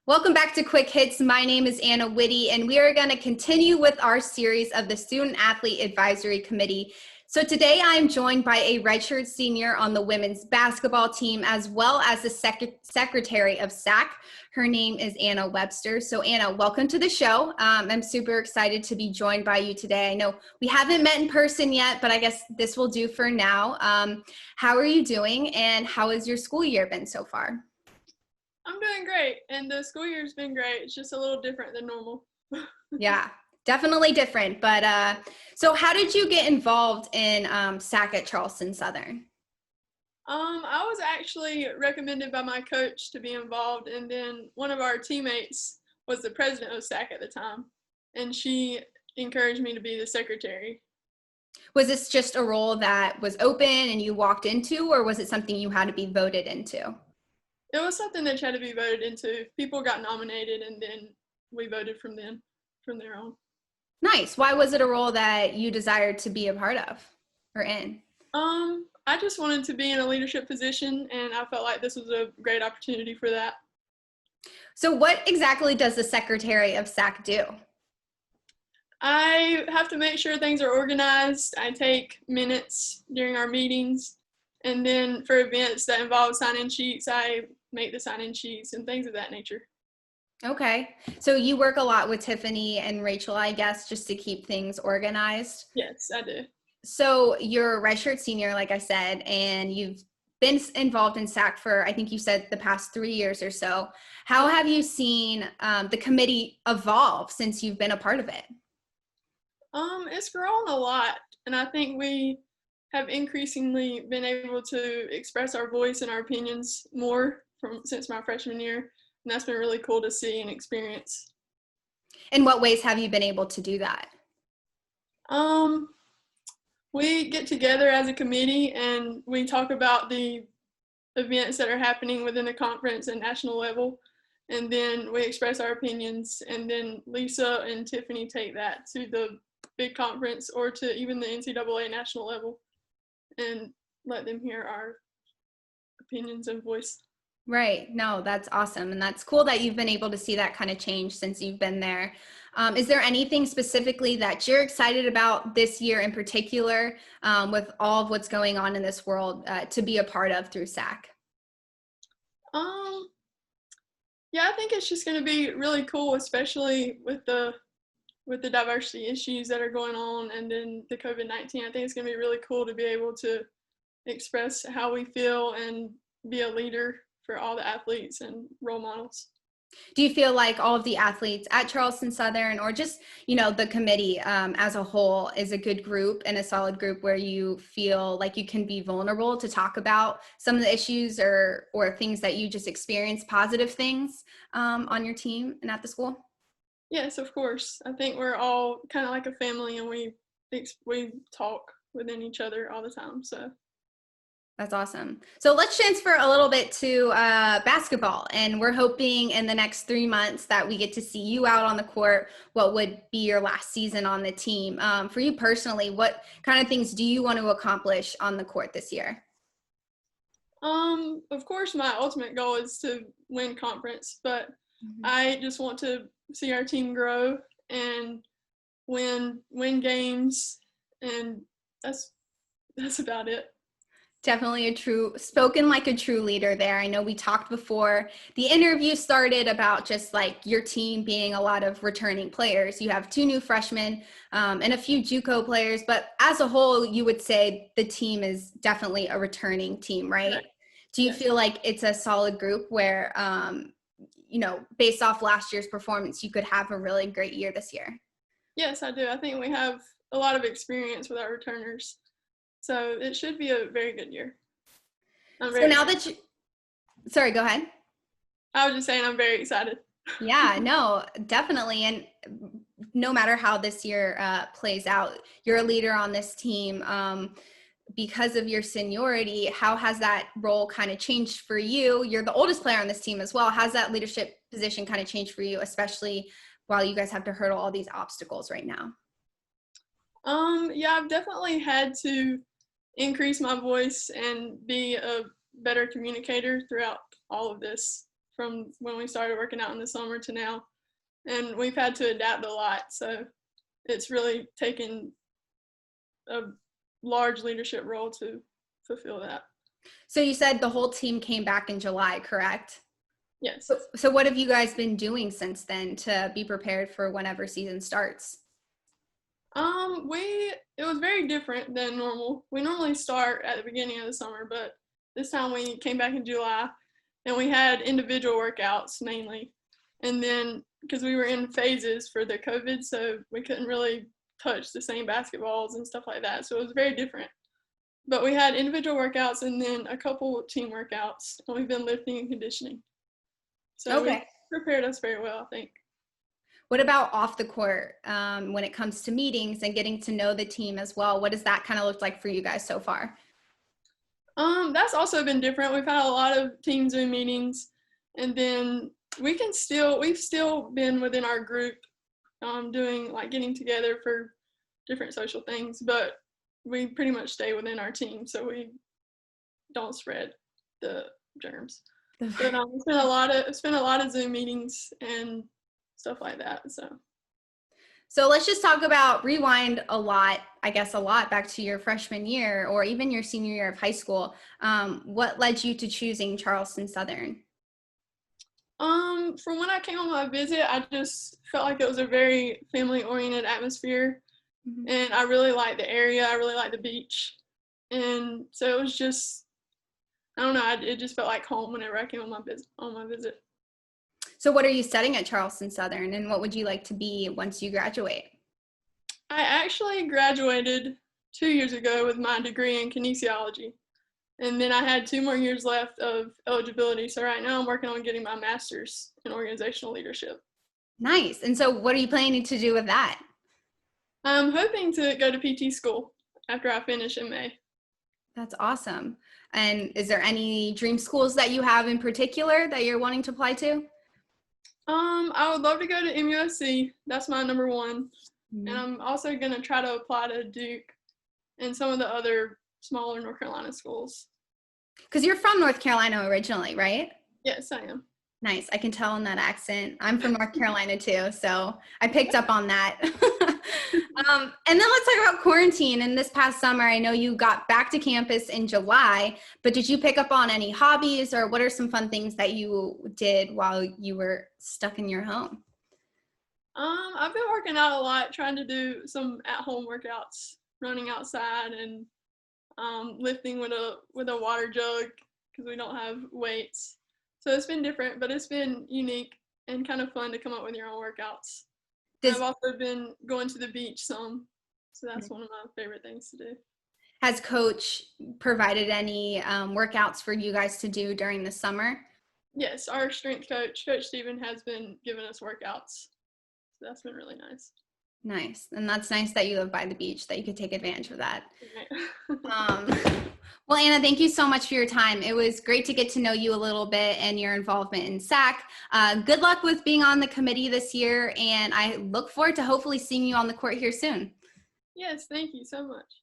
Welcome back to Quick Hits. My name is Anna Witte, and we are going to continue with our series of the Student Athlete Advisory Committee. So today I'm joined by a redshirt senior on the women's basketball team, as well as the secretary of SAAC. Her name is Anna Webster. So Anna, welcome to the show. I'm super excited to be joined by you today. I know we haven't met in person yet, but I guess this will do for now. How are you doing, and how has your school year been so far? I'm doing great, and the school year's been great. It's just a little different than normal. Yeah, definitely different. But so how did you get involved in SAAC at Charleston Southern? I was actually recommended by my coach to be involved, and then one of our teammates was the president of SAAC at the time, and she encouraged me to be the secretary. Was this just a role that was open and you walked into, or was it something you had to be voted into? It was something that had to be voted into. People got nominated, and then we voted from there on. Nice. Why was it a role that you desired to be a part of or in? I just wanted to be in a leadership position, and I felt like this was a great opportunity for that. So what exactly does the secretary of SAAC do? I have to make sure things are organized. I take minutes during our meetings, and then for events that involve sign-in sheets, I make the sign-in sheets and things of that nature. Okay. So you work a lot with Tiffany and Rachel, I guess, just to keep things organized. Yes, I do. So you're a redshirt senior, like I said, and you've been involved in SAAC for, I think you said, the past 3 years or so. How have you seen the committee evolve since you've been a part of it? It's grown a lot, and I think we have increasingly been able to express our voice and our opinions more since my freshman year, and that's been really cool to see and experience. In what ways have you been able to do that? We get together as a committee and we talk about the events that are happening within the conference and national level, and then we express our opinions, and then Lisa and Tiffany take that to the big conference or to even the NCAA national level and let them hear our opinions and voice. Right. No, that's awesome. And that's cool that you've been able to see that kind of change since you've been there. Is there anything specifically that you're excited about this year in particular with all of what's going on in this world to be a part of through SAAC? Yeah, I think it's just going to be really cool, especially with the diversity issues that are going on, and then the COVID-19. I think it's going to be really cool to be able to express how we feel and be a leader for all the athletes and role models. Do you feel like all of the athletes at Charleston Southern, or just, the committee as a whole, is a good group and a solid group where you feel like you can be vulnerable to talk about some of the issues or things that you just experienced, positive things on your team and at the school? Yes, of course. I think we're all kind of like a family, and we talk within each other all the time. So that's awesome. So let's transfer a little bit to basketball, and we're hoping in the next 3 months that we get to see you out on the court. What would be your last season on the team? For you personally, what kind of things do you want to accomplish on the court this year? Of course, my ultimate goal is to win conference, but I just want to see our team grow and win games, and that's about it. Definitely spoken like a true leader there. I know we talked before the interview started about just like your team being a lot of returning players. You have 2 new freshmen and a few JUCO players, but as a whole, you would say the team is definitely a returning team, right? Right. Do you feel like it's a solid group where, based off last year's performance, you could have a really great year this year? Yes, I do. I think we have a lot of experience with our returners. So it should be a very good year. So now that sorry, go ahead. I was just saying I'm very excited. Yeah, no, definitely. And no matter how this year plays out, you're a leader on this team. Because of your seniority, how has that role kind of changed for you? You're the oldest player on this team as well. How's that leadership position kind of changed for you, especially while you guys have to hurdle all these obstacles right now? Yeah, I've definitely had to increase my voice and be a better communicator throughout all of this from when we started working out in the summer to now. And we've had to adapt a lot. So it's really taken a large leadership role to fulfill that. So you said the whole team came back in July, correct? Yes. So what have you guys been doing since then to be prepared for whenever season starts? It was very different than normal. We normally start at the beginning of the summer, but this time we came back in July and we had individual workouts mainly. And then because we were in phases for the COVID, so we couldn't really touch the same basketballs and stuff like that. So it was very different. But we had individual workouts and then a couple team workouts, and we've been lifting and conditioning. So Okay. we prepared us very well, I think. What about off the court when it comes to meetings and getting to know the team as well? What does that kind of look like for you guys so far? That's also been different. We've had a lot of team Zoom meetings, and then we've still been within our group doing like getting together for different social things, but we pretty much stay within our team so we don't spread the germs. But it's been a lot of Zoom meetings and stuff like that. So let's just talk about rewind a lot back to your freshman year or even your senior year of high school. What led you to choosing Charleston Southern? From when I came on my visit, I just felt like it was a very family-oriented atmosphere, and I really liked the area. I really liked the beach, and so it was just, I don't know, it just felt like home whenever I came on my visit. So what are you studying at Charleston Southern, and what would you like to be once you graduate? I actually graduated 2 years ago with my degree in kinesiology. And then I had 2 more years left of eligibility. So right now I'm working on getting my master's in organizational leadership. Nice. And so what are you planning to do with that? I'm hoping to go to PT school after I finish in May. That's awesome. And is there any dream schools that you have in particular that you're wanting to apply to? I would love to go to MUSC. That's my number one. And I'm also going to try to apply to Duke and some of the other smaller North Carolina schools. Because you're from North Carolina originally, right? Yes, I am. Nice. I can tell in that accent. I'm from North Carolina too, so I picked up on that. And then let's talk about quarantine. And this past summer, I know you got back to campus in July, but did you pick up on any hobbies or what are some fun things that you did while you were stuck in your home? I've been working out a lot, trying to do some at-home workouts, running outside and lifting with a water jug because we don't have weights. So it's been different, but it's been unique and kind of fun to come up with your own workouts. I've also been going to the beach some, so that's one of my favorite things to do. Has Coach provided any workouts for you guys to do during the summer? Yes, our strength coach, Coach Stephen, has been giving us workouts. So that's been really nice. Nice. And that's nice that you live by the beach, that you could take advantage of that. Well, Anna, thank you so much for your time. It was great to get to know you a little bit and your involvement in SAAC. Good luck with being on the committee this year, and I look forward to hopefully seeing you on the court here soon. Yes, thank you so much.